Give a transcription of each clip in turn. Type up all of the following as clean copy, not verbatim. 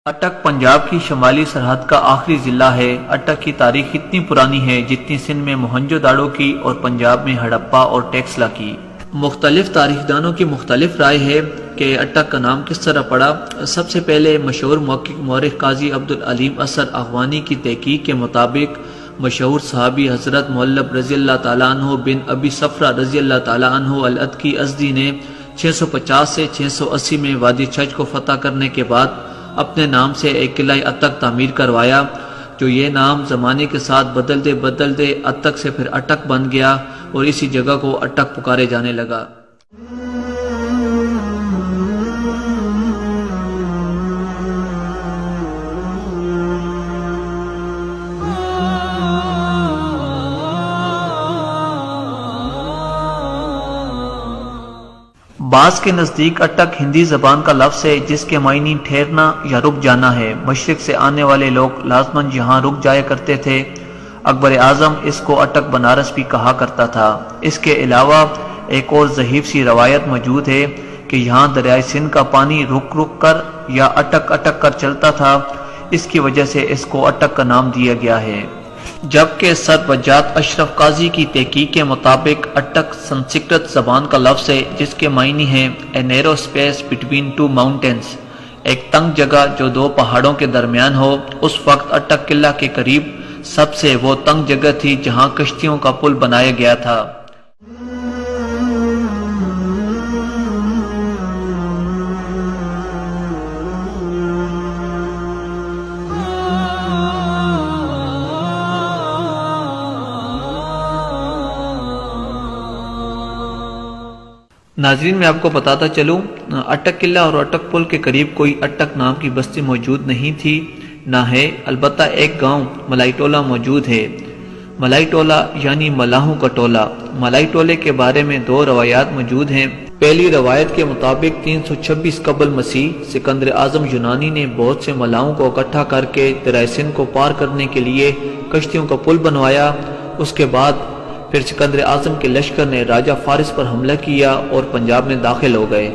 اٹک پنجاب کی شمالی سرحد کا آخری ضلع ہے۔ اٹک کی تاریخ اتنی پرانی ہے جتنی سندھ میں موہنجو داڑو کی اور پنجاب میں ہڑپا اور ٹیکسلا کی۔ مختلف تاریخ دانوں کی مختلف رائے ہے کہ اٹک کا نام کس طرح پڑا۔ سب سے پہلے مشہور محقق مورخ قاضی عبدالعلیم اثر اغوانی کی تحقیق کے مطابق مشہور صحابی حضرت مولب رضی اللہ تعالیٰ عنہ بن ابی صفرہ رضی اللہ تعالیٰ عنہ العتکی ازدی نے 650 سے 680 میں وادی چھچ کو فتح کرنے کے بعد اپنے نام سے ایک قلعہ اٹک تعمیر کروایا، جو یہ نام زمانے کے ساتھ بدلتے اٹک سے پھر اٹک بن گیا اور اسی جگہ کو اٹک پکارے جانے لگا۔ بعض کے نزدیک اٹک ہندی زبان کا لفظ ہے جس کے معنی ٹھہرنا یا رک جانا ہے۔ مشرق سے آنے والے لوگ لازماً یہاں رک جایا کرتے تھے۔ اکبر اعظم اس کو اٹک بنارس بھی کہا کرتا تھا۔ اس کے علاوہ ایک اور ضعیف سی روایت موجود ہے کہ یہاں دریائے سندھ کا پانی رک کر یا اٹک کر چلتا تھا، اس کی وجہ سے اس کو اٹک کا نام دیا گیا ہے۔ جبکہ سربجات اشرف قاضی کی تحقیق کے مطابق اٹک سنسکرت زبان کا لفظ ہے جس کے معنی ہیں اے نیرو اسپیس بٹوین ٹو ماؤنٹینز، ایک تنگ جگہ جو دو پہاڑوں کے درمیان ہو۔ اس وقت اٹک قلعہ کے قریب سب سے وہ تنگ جگہ تھی جہاں کشتیوں کا پل بنایا گیا تھا۔ ناظرین، میں آپ کو بتاتا چلوں، اٹک قلعہ اور اٹک پل کے قریب کوئی اٹک نام کی بستی موجود نہیں تھی، نہ ہے، البتہ ایک گاؤں ملائی ٹولہ موجود ہے۔ ملائی ٹولہ یعنی ملاحوں کا ٹولہ۔ ملائی ٹولے کے بارے میں دو روایات موجود ہیں۔ پہلی روایت کے مطابق 326 قبل مسیح سکندر اعظم یونانی نے بہت سے ملاحوں کو اکٹھا کر کے دریائے سندھ کو پار کرنے کے لیے کشتیوں کا پل بنوایا۔ اس کے بعد پھر سکندر اعظم کے لشکر نے راجہ فارس پر حملہ کیا اور پنجاب میں داخل ہو گئے۔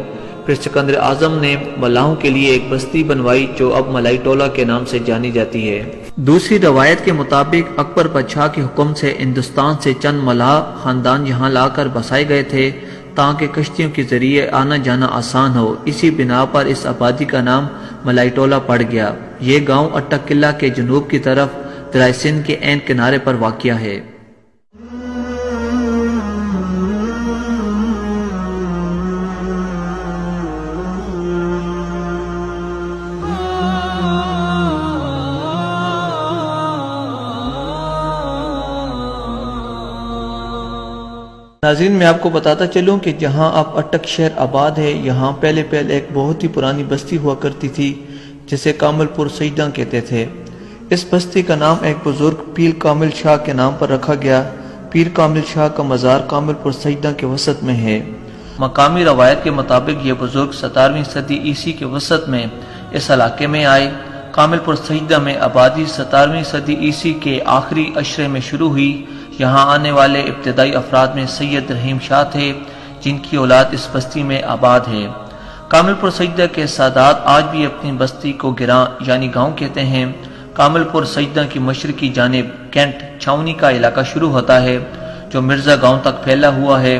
پھر سکندر اعظم نے ملاحوں کے لیے ایک بستی بنوائی جو اب ملائی ٹولہ کے نام سے جانی جاتی ہے۔ دوسری روایت کے مطابق اکبر بادشاہ کے حکم سے ہندوستان سے چند ملاح خاندان یہاں لا کر بسائے گئے تھے تاکہ کشتیوں کے ذریعے آنا جانا آسان ہو۔ اسی بنا پر اس آبادی کا نام ملائی ٹولہ پڑ گیا۔ یہ گاؤں اٹک قلعہ کے جنوب کی طرف دریائے سندھ کے عین کنارے پر واقع ہے۔ ناظرین، میں آپ کو بتاتا چلوں کہ جہاں اب اٹک شہر آباد ہے، یہاں پہلے ایک بہت ہی پرانی بستی ہوا کرتی تھی جسے کامل پور سجدہ کہتے تھے۔ اس بستی کا نام ایک بزرگ پیر کامل شاہ کے نام پر رکھا گیا۔ پیر کامل شاہ کا مزار کامل پور سجدہ کے وسط میں ہے۔ مقامی روایت کے مطابق یہ بزرگ 17ویں صدی عیسوی کے وسط میں اس علاقے میں آئے۔ کامل پور سجدہ میں آبادی 17ویں صدی عیسوی کے آخری عشرے میں شروع ہوئی۔ یہاں آنے والے ابتدائی افراد میں سید رحیم شاہ تھے جن کی اولاد اس بستی میں آباد ہے۔ کامل پور سجدہ کے سادات آج بھی اپنی بستی کو گراں یعنی گاؤں کہتے ہیں۔ کامل پور سجدہ کی مشرقی جانب کینٹ چھاونی کا علاقہ شروع ہوتا ہے جو مرزا گاؤں تک پھیلا ہوا ہے۔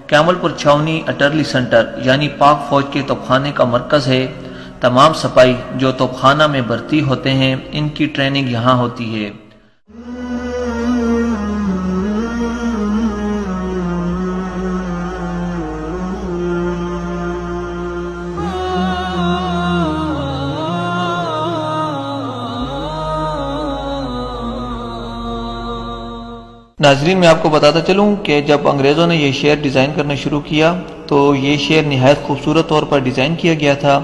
کامل پور چھاونی اٹرلی سینٹر یعنی پاک فوج کے توپخانے کا مرکز ہے۔ تمام سپاہی جو توپخانہ میں بھرتی ہوتے ہیں ان کی ٹریننگ یہاں ہوتی ہے۔ ناظرین، میں آپ کو بتاتا چلوں کہ جب انگریزوں نے یہ شہر ڈیزائن کرنا شروع کیا تو یہ شہر نہایت خوبصورت طور پر ڈیزائن کیا گیا تھا۔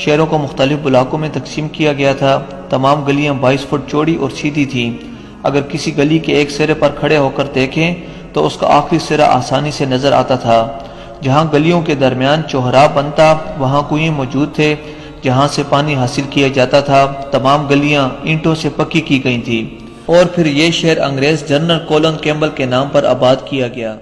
شہروں کو مختلف بلاکوں میں تقسیم کیا گیا تھا۔ تمام گلیاں 22 فٹ چوڑی اور سیدھی تھیں۔ اگر کسی گلی کے ایک سرے پر کھڑے ہو کر دیکھیں تو اس کا آخری سرا آسانی سے نظر آتا تھا۔ جہاں گلیوں کے درمیان چوہرا بنتا وہاں کنویں موجود تھے جہاں سے پانی حاصل کیا جاتا تھا۔ تمام گلیاں اینٹوں سے پکی کی گئی تھیں اور پھر یہ شہر انگریز جنرل کولن کیمبل کے نام پر آباد کیا گیا۔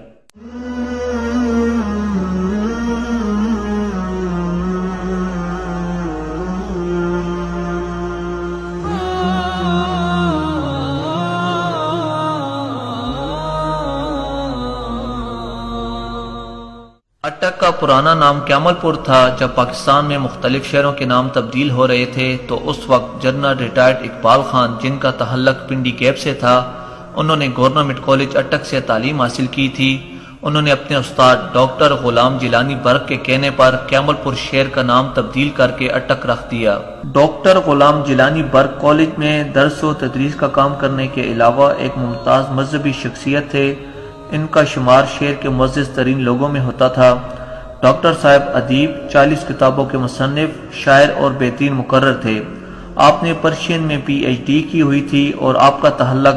اٹک کا پرانا نام کیمل پور تھا۔ جب پاکستان میں مختلف شہروں کے نام تبدیل ہو رہے تھے تو اس وقت جنرل ریٹائرڈ اقبال خان، جن کا تعلق پنڈی گیپ سے تھا، انہوں نے گورنمنٹ کالج اٹک سے تعلیم حاصل کی تھی۔ انہوں نے اپنے استاد ڈاکٹر غلام جیلانی برق کے کہنے پر کیمل پور شہر کا نام تبدیل کر کے اٹک رکھ دیا۔ ڈاکٹر غلام جیلانی برق کالج میں درس و تدریس کا کام کرنے کے علاوہ ایک ممتاز مذہبی شخصیت تھے۔ ان کا شمار شہر کے معزز ترین لوگوں میں ہوتا تھا۔ ڈاکٹر صاحب ادیب، 40 کتابوں کے مصنف، شاعر اور بہترین مقرر تھے۔ آپ نے پرشین میں PhD کی ہوئی تھی اور آپ کا تعلق